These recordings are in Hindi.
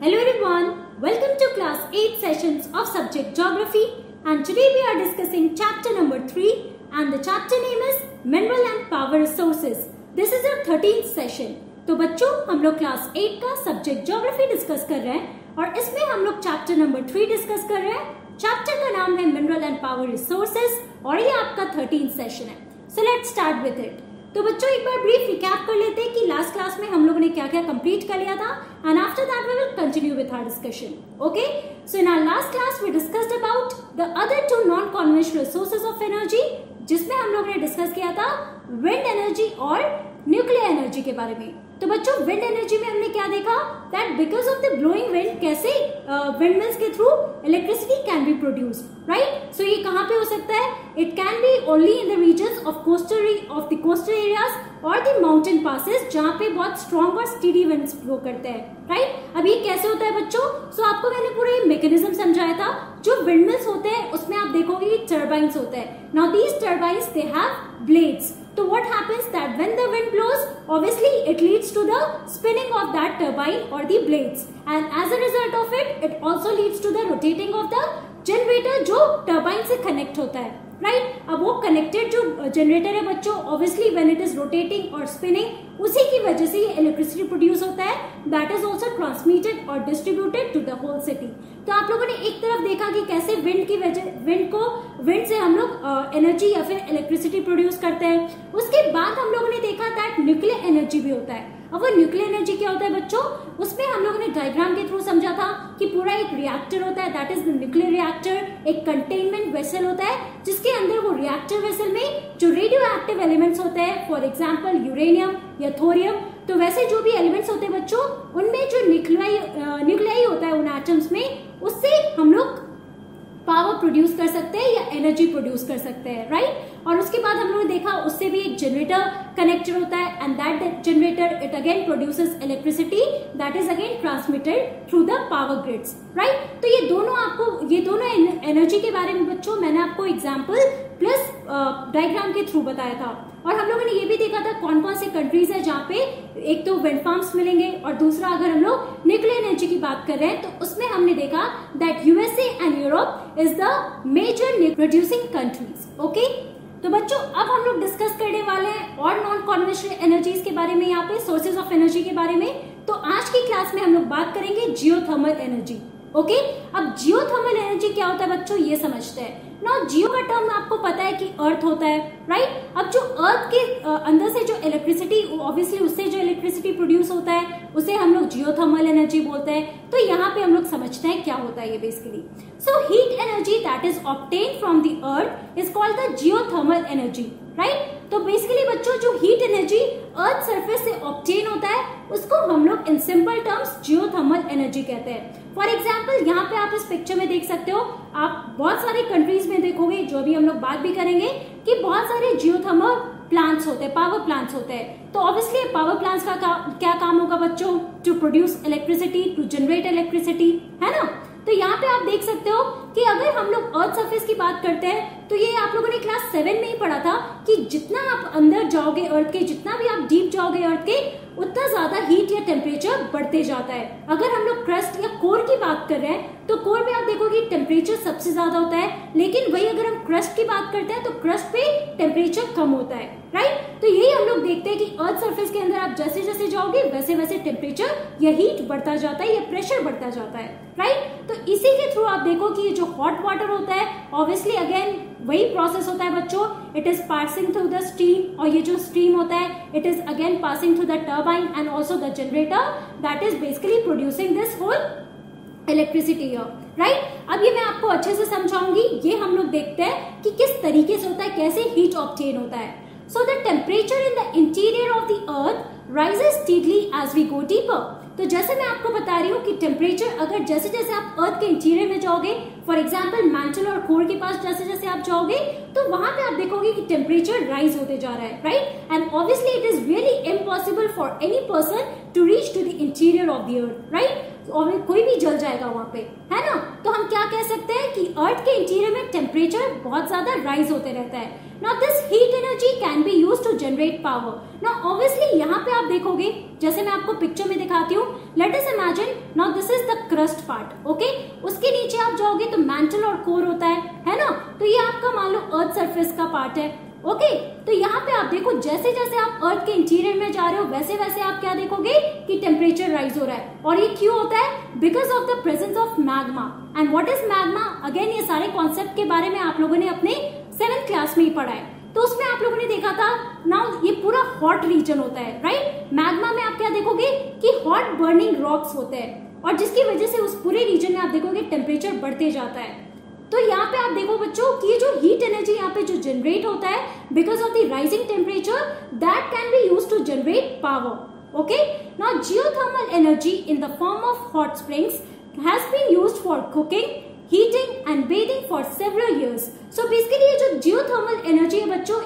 Hello everyone, welcome to class 8 sessions of subject geography and today we are discussing chapter number 3 and the chapter name is mineral and power resources. This is our 13th session. तो बच्चों हम लोग क्लास 8 का सब्जेक्ट ज्योग्राफी डिस्कस कर रहे हैं और इसमें हम लोग चैप्टर नंबर 3 डिस्कस कर रहे हैं। चैप्टर का नाम है मिनरल एंड पावर रिसोर्सेज और ये आपका 13th सेशन है। So let's start with it. तो बच्चों एक बार ब्रीफ रिकैप कर लेते हैं कि लास्ट क्लास में हम लोगों ने क्या क्या कंप्लीट कर लिया था and after that we will continue with our discussion. Okay, so in our last class we discussed about the other two non conventional resources of energy, जिसमें हम लोगों ने डिस्कस किया था विंड एनर्जी और न्यूक्लियर एनर्जी के बारे में। तो बच्चों विंड एनर्जी में हमने क्या देखा that because of the blowing wind कैसे विंड मिल्स के through electricity can be produced, right. So ये कहाँ पे हो सकता है? It can be only in the regions of coastal areas और द माउंटेन पासेस जहाँ पे बहुत स्ट्रॉन्ग और स्टीडी विंड्स ब्लो करते हैं, राइट। अब ये कैसे होता है बच्चों? सो आपको मैंने पूरा ये मैकेनिज्म समझाया था। जो विंड मिल्स होते हैं उसमें आप देखोगे टर्बाइन्स होते हैं। Now these turbines they have blades. So what happens that when the wind blows, obviously it leads to the spinning of that turbine or the blades, and as a result of it, it also leads to the rotating of the generator जो turbine से connect होता है, right? अब वो connected जो generator है बच्चों, obviously when it is rotating or spinning, उसी की वजह से ये electricity produce होता है, that is also transmitted or distributed to the whole city. तो आप लोगों ने एक तरफ देखा कि कैसे विंड से हम लोग एनर्जी या फिर इलेक्ट्रिसिटी प्रोड्यूस करते हैं। उसके बाद हम लोगों ने देखा दैट न्यूक्लियर एनर्जी भी होता है। अब वो न्यूक्लियर एनर्जी क्या होता है बच्चों? उसमें हम लोगों ने डायग्राम के थ्रू समझा था कि पूरा एक रिएक्टर होता है, that is the nuclear reactor. एक कंटेनमेंट वेसल होता है जिसके अंदर वो रिएक्टर वेसल में जो रेडियो एक्टिव एलिमेंट्स होते हैं, फॉर एग्जाम्पल यूरेनियम या थोरियम, तो वैसे जो भी एलिमेंट्स होते हैं बच्चों उनमें जो न्यूक्लियाई होता है उन एटम्स में, उससे हम लोग पावर प्रोड्यूस कर सकते हैं या एनर्जी प्रोड्यूस कर सकते हैं, राइट। और उसके बाद हम लोगों ने देखा उससे भी एक जनरेटर कनेक्टेड होता है and that generator it again produces electricity that is again transmitted through the power grids, right. तो ये दोनों एनर्जी के बारे में बच्चों मैंने आपको एग्जाम्पल प्लस डायग्राम के थ्रू बताया था। और हम लोगों ने ये भी देखा था कौन कौन से कंट्रीज है जहाँ पे एक तो विंड फार्म्स मिलेंगे और दूसरा अगर हम लोग न्यूक्लियर एनर्जी की बात कर रहे हैं तो उसमें हमने देखा that USA and Europe is the major producing countries. Okay, तो बच्चों अब हम लोग डिस्कस करने वाले हैं और नॉन कन्वेंशनल एनर्जीज के बारे में, यहाँ पे सोर्सेज ऑफ एनर्जी के बारे में। तो आज की क्लास में हम लोग बात करेंगे जियोथर्मल एनर्जी। ओके, अब जियोथर्मल एनर्जी क्या होता है बच्चों ये समझते हैं ना। जियो का टर्म आपको पता है कि अर्थ होता है, राइट। अब जो अर्थ के अंदर से जो इलेक्ट्रिसिटी, ऑब्वियसली उससे जो इलेक्ट्रिसिटी प्रोड्यूस होता है उसे हम लोग जियोथर्मल एनर्जी बोलते हैं। तो यहाँ पे हम लोग समझते हैं क्या होता है ये basically. So heat energy that is obtained from the earth is called the geothermal energy, right. तो बेसिकली बच्चों जो हीट एनर्जी अर्थ सरफेस से ऑब्टेन होता है उसको हम लोग in simple terms geothermal energy कहते हैं। फॉर एग्जाम्पल यहाँ पे आप इस पिक्चर में देख सकते हो, आप बहुत सारे कंट्रीज में देखोगे, जो अभी हम लोग बात भी करेंगे, कि बहुत सारे जियोथर्मल प्लांट्स होते हैं, पावर प्लांट्स होते हैं। तो ऑब्वियसली पावर प्लांट्स का क्या काम होगा बच्चों? To produce electricity, to generate electricity, है ना। तो यहाँ पे आप देख सकते हो कि अगर हम लोग अर्थ सरफेस की बात करते हैं तो ये आप लोगों ने क्लास 7 में ही पढ़ा था कि जितना आप अंदर जाओगे अर्थ के, जितना भी आप डीप जाओगे अर्थ के, उतना ज्यादा हीट या टेम्परेचर बढ़ते जाता है। अगर हम लोग क्रस्ट या कोर की बात कर रहे हैं तो कोर में आप देखोगे टेम्परेचर सबसे ज्यादा होता है, लेकिन वही अगर हम क्रस्ट की बात करते हैं तो क्रस्ट पे टेम्परेचर कम होता है, राइट। तो यही हम लोग देखते हैं कि अर्थ सरफेस के अंदर आप जैसे जैसे जाओगे वैसे वैसे टेम्परेचर या हीट बढ़ता जाता है या प्रेशर बढ़ता जाता है, राइट। तो इसी के थ्रू आप देखो कि ये जो हॉट वाटर होता है ऑब्वियसली अगेन वही प्रोसेस होता है बच्चों, it is passing through the steam, और ये जो स्टीम होता है it is again passing through the turbine and also the generator that is basically producing this whole electricity here, right. अब ये मैं आपको अच्छे से समझाऊंगी। ये हम लोग देखते हैं कि किस तरीके से होता है, कैसे हीट ऑब्टेन होता है। So the temperature in the interior of the earth rises steadily as we go deeper. तो जैसे मैं आपको बता रही हूँ कि टेम्परेचर अगर जैसे जैसे आप अर्थ के इंटीरियर में जाओगे, फॉर एग्जाम्पल मैंटल और कोर के पास जैसे जैसे आप जाओगे तो वहां पे आप देखोगे कि टेम्परेचर राइज होते जा रहा है, right. And obviously it is really impossible for any person to reach to the interior of the earth, right. और कोई भी जल जाएगा वहां पे, है ना। तो हम क्या कह सकते हैं कि अर्थ के इंटीरियर में टेम्परेचर बहुत ज्यादा राइज होते रहता है। Now this heat energy can be used to generate power. Now obviously यहाँ पे आप देखोगे, जैसे मैं आपको पिक्चर में दिखाती हूँ, let us imagine now this is the crust part, okay. उसके नीचे आप जाओगे तो मैंटल और कोर होता है ना। तो ये आपका मान लो अर्थ सरफेस का पार्ट है, ओके। तो यहाँ पे आप देखो जैसे जैसे आप अर्थ के इंटीरियर में जा रहे हो वैसे वैसे आप क्या देखोगे कि टेम्परेचर राइज हो रहा है। और ये क्यों होता है? Because of the presence of magma. And what is magma? Again ये सारे कॉन्सेप्ट के बारे में आप लोगों ने अपने 7th क्लास में ही पढ़ा है। तो उसमें आप लोगों ने देखा था नाउ ये पूरा हॉट रीजन होता है, राइट। मैग्मा में आप क्या देखोगे कि हॉट बर्निंग रॉक्स होते हैं और जिसकी वजह से उस पूरे रीजन में आप देखोगे टेम्परेचर बढ़ते जाता है। तो यहाँ पे आप देखो बच्चों कि ये जो हीट एनर्जी यहाँ पे जो जनरेट होता है because of the rising temperature that can be used to generate power, okay. Now geothermal energy in the form of hot springs has been used for cooking, heating and bathing for several years. So basically ये जो geothermal energy है बच्चों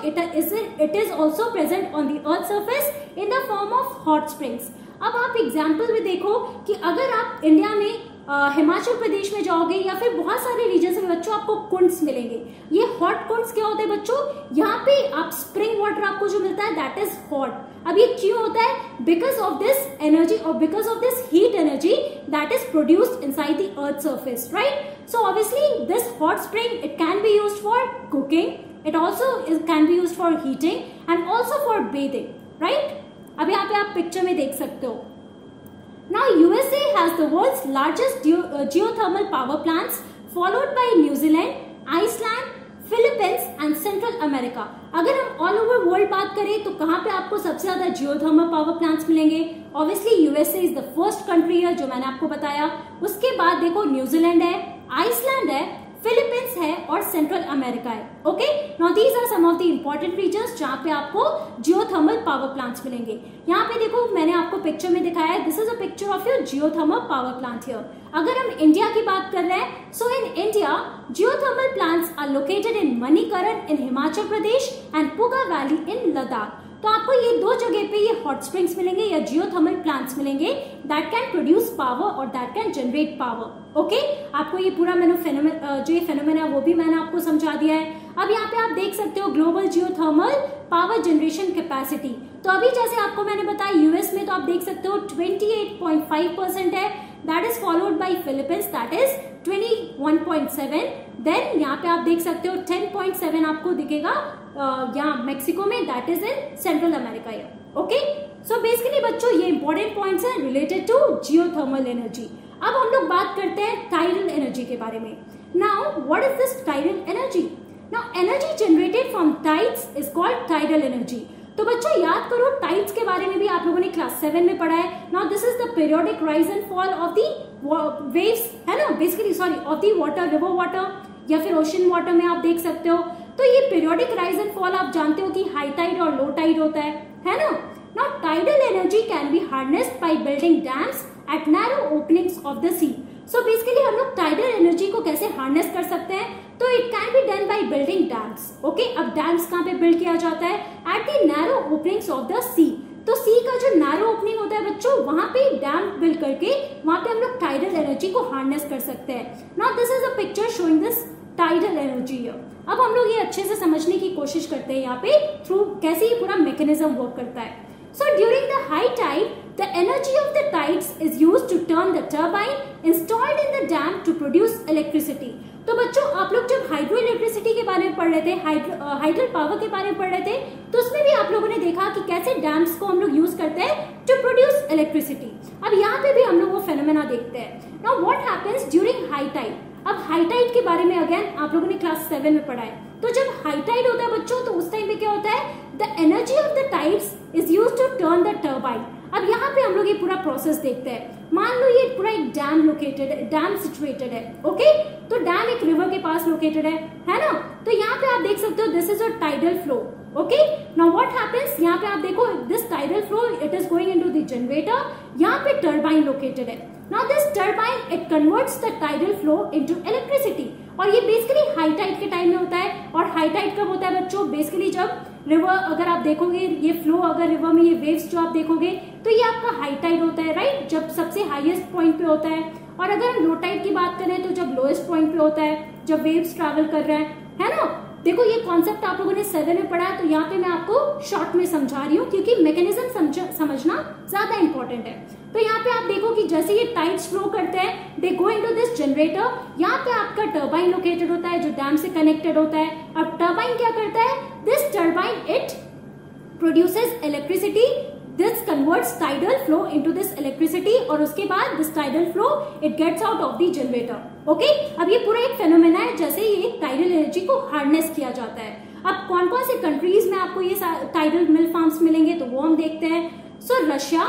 it is also present on the earth surface in the form of hot springs. अब आप एग्जाम्पल में देखो कि अगर आप इंडिया में हिमाचल प्रदेश में जाओगे या फिर बहुत सारे रीजन में बच्चों आपको कुंड्स मिलेंगे। ये हॉट कुंड्स क्या होते हैं बच्चों? यहाँ पे आप स्प्रिंग वाटर आपको जो मिलता है दैट इज हॉट। अब ये क्यों होता है? बिकॉज ऑफ दिस एनर्जी और because of this heat energy that is produced inside the earth surface, right. So obviously this hot spring it can be used for cooking, it also can be used for heating and also for bathing, right? अब यहाँ पे आप पिक्चर में देख सकते हो। Now USA has the world's largest geothermal power plants, followed by New Zealand, Iceland, Philippines and Central America. अगर हम all over world बात करें तो कहाँ पे आपको सबसे ज्यादा geothermal power plants मिलेंगे? Obviously USA is the first country है जो मैंने आपको बताया। उसके बाद देखो न्यूजीलैंड है, आइसलैंड है, फिलीपींस है और सेंट्रल अमेरिका है, okay. Now these are some of the important regions जहां पे आपको जियोथर्मल पावर प्लांट्स मिलेंगे। यहाँ पे देखो मैंने आपको पिक्चर में दिखाया है, this is a picture of your geothermal power plant here. अगर हम इंडिया की बात कर रहे हैं so in India geothermal plants are located in Manikaran in Himachal Pradesh and Puga valley in Ladakh. तो आपको ये दो जगह पे ये हॉट स्प्रिंग्स मिलेंगे या जियोथर्मल प्लांट्स मिलेंगे दैट कैन प्रोड्यूस पावर और that can generate power, okay. आपको ये पूरा मैंने जो ये फेनोमेना है वो भी मैंने आपको समझा दिया है। अब यहाँ पे आप देख सकते हो global geothermal power generation capacity. तो अभी जैसे आपको मैंने बताया यूएस में तो आप देख सकते हो 28.5% है, that is followed by Philippines that is 21.7। Then यहाँ पे आप देख सकते हो 10.7 आपको दिखेगा यहाँ मैक्सिको में, that is in central America, okay. So basically बच्चों ये इंपॉर्टेंट पॉइंट्स हैं रिलेटेड टू जियोथर्मल एनर्जी। अब हम लोग बात करते हैं टाइडल एनर्जी के बारे में। Now what is this tidal energy? Now energy generated from tides is called tidal energy. तो बच्चों याद करो टाइड्स के बारे में भी आप लोगों ने क्लास 7 में पढ़ा है। Now this is the periodic rise and fall of the waves, है ना, basically sorry of the water, river water या फिर ओशन वाटर में आप देख सकते हो। तो ये पीरियोडिक राइज एंड फॉल आप जानते हो कि हाई टाइड और लो टाइड होता है ना। Now tidal energy can be harnessed by building dams at narrow openings of the sea. So basically हम लोग टाइडल एनर्जी को कैसे हार्नेस कर सकते हैं? तो it can be done by building dams, okay. अब डैम्स कहाँ पे बिल्ड किया जाता है? At the narrow openings of the sea. तो सी का जो नैरो ओपनिंग होता है बच्चों वहां पे डैम बिल्ड करके वहां पे हम लोग टाइडल एनर्जी को हार्नेस कर सकते हैं। Now this is a picture showing this tidal energy here. अब हम लोग ये अच्छे से समझने की कोशिश करते हैं यहाँ पे थ्रू कैसे ये पूरा मैकेनिज्म वर्क करता है। So during the high tide, the energy of the tides is used to turn the turbine installed in the dam to produce electricity. तो बच्चों आप लोग जब हाइड्रो इलेक्ट्रिसिटी के बारे में पढ़ रहे थे, हाइड्रल पावर के बारे में पढ़ रहे थे, तो उसमें भी आप लोगों ने देखा कि कैसे डैम्स को हम लोग यूज करते हैं टू प्रोड्यूस इलेक्ट्रिसिटी। अब यहाँ पे भी हम लोग वो फेनोमेना देखते हैं। Now what happens during high tide? अब हाई टाइड के बारे में अगेन आप लोगों ने क्लास 7 में पढ़ा है। तो जब हाई टाइड होता है बच्चों तो उस टाइम पे क्या होता है? The energy of the tides is used to turn the turbine. अब यहाँ पे हम लोग ये पूरा प्रोसेस देखते हैं। मान लो ये पूरा एक डैम लोकेटेड है, डैम सिचुएटेड है, ओके। तो डैम एक रिवर के पास लोकेटेड है ना। तो यहाँ पे आप देख सकते हो this is a tidal flow, okay. Now what happens? यहाँ पे आप देखो this tidal flow it is going into the generator. यहाँ पे टर्बाइन लोकेटेड है। Now this turbine it converts the tidal flow into electricity. और ये बेसिकली हाई टाइड के टाइम में होता है। और हाई टाइड कब होता है बच्चों? बेसिकली जब रिवर, अगर आप देखोगे ये फ्लो, अगर रिवर में ये वेव्स जो आप देखोगे तो ये आपका हाई टाइड होता है, राइट, जब सबसे हाईएस्ट पॉइंट पे होता है। और अगर हम लो टाइड की बात करें तो जब लोएस्ट पॉइंट पे होता है, जब वेव्स ट्रैवल कर रहे हैं, है ना। देखो ये कॉन्सेप्ट आप लोगों ने 7 में पढ़ा है, तो यहाँ पे मैं आपको शॉर्ट में समझा रही हूँ क्योंकि मैकेनिज्म समझना ज्यादा इंपॉर्टेंट है। तो यहाँ पे आप देखो कि जैसे ये टाइड्स फ्लो करते हैं, दे गो इनटू दिस जनरेटर। यहाँ पे आपका टर्बाइन लोकेटेड होता है जो डैम से कनेक्टेड होता है। अब टर्बाइन क्या करता है, this turbine it produces electricity, this converts tidal flow into this electricity, और उसके बाद this tidal flow it gets out of the generator. Okay, अब ये पूरा एक फेनोमेना है जैसे ये टाइडल एनर्जी को हार्नेस किया जाता है। अब कौन कौन से कंट्रीज में आपको ये टाइडल मिल फार्म्स मिलेंगे तो वो हम देखते हैं। सो Russia,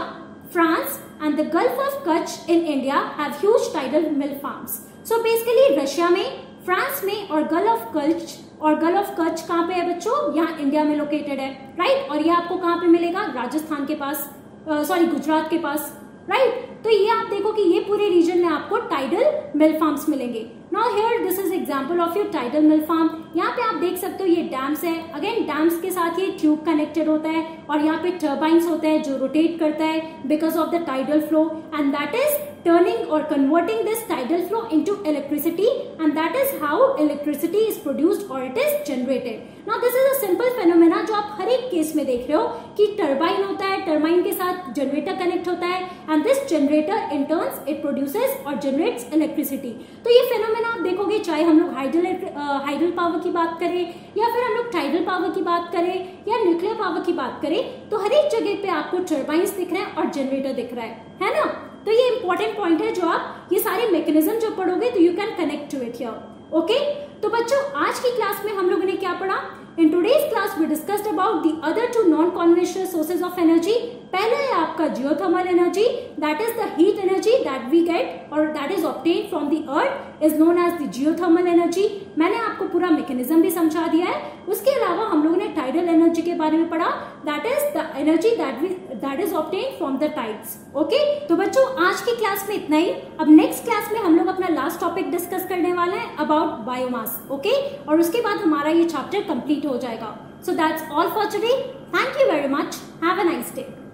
France and the Gulf of Kutch in India have huge tidal mill farms. So basically Russia में, फ्रांस में और गल्फ ऑफ कच्छ कहाँ पे है बच्चों, यहाँ इंडिया में लोकेटेड है, राइट। और ये आपको कहाँ पे मिलेगा, राजस्थान के पास, गुजरात के पास, राइट। तो ये आप देखो कि ये पूरे रीजन में आपको टाइडल मिल फार्म्स मिलेंगे। Now here this is example of your tidal mill farm. यहाँ पे आप देख सकते हो ये डैम्स है, अगेन डैम्स के साथ ये ट्यूब कनेक्टेड होता है और यहाँ पे टर्बाइंस होते हैं जो रोटेट करता है because of the tidal flow, and that is turning or converting this tidal flow into electricity, and that is how electricity is produced or it is generated. Now this is a simple phenomena जो आप हर एक केस में देख रहे हो कि टर्बाइन होता है, टर्बाइन के साथ जनरेटर कनेक्ट होता है, and this generator in turns it produces or generates electricity. तो ये फेनोमेना आप देखोगे चाहे हम लोग हाइडल पावर की बात करें या फिर हम लोग टाइडल पावर की बात करें या न्यूक्लियर पावर की बात करें, तो हर एक जगह पे आपको टर्बाइंस दिख रहे हैं और जनरेटर दिख रहा है ना। तो ये इंपॉर्टेंट पॉइंट है जो आप ये सारे मैकेनिज्म जो पढ़ोगे तो you can connect to it here. Okay, तो बच्चों आज की क्लास में हम लोगों ने क्या पढ़ा, in today's class we discussed about the other two non conventional sources of energy. पहला है आपका geothermal energy, that is the heat energy that we get or that is obtained from the earth is known as the geothermal energy. मैंने आपको पूरा मैकेनिज्म भी समझा दिया है। उसके अलावा हम लोगों ने टाइडल एनर्जी के बारे में पढ़ा, that is the energy that is obtained from the tides. Okay, तो बच्चों आज की क्लास में इतना ही। अब नेक्स्ट क्लास में हम लोग अपना लास्ट टॉपिक डिस्कस करने वाले हैं अबाउट बायोमास। ओके, और उसके बाद हमारा ये चैप्टर कंप्लीट हो जाएगा। So that's all for today. Thank you very much, have a nice day.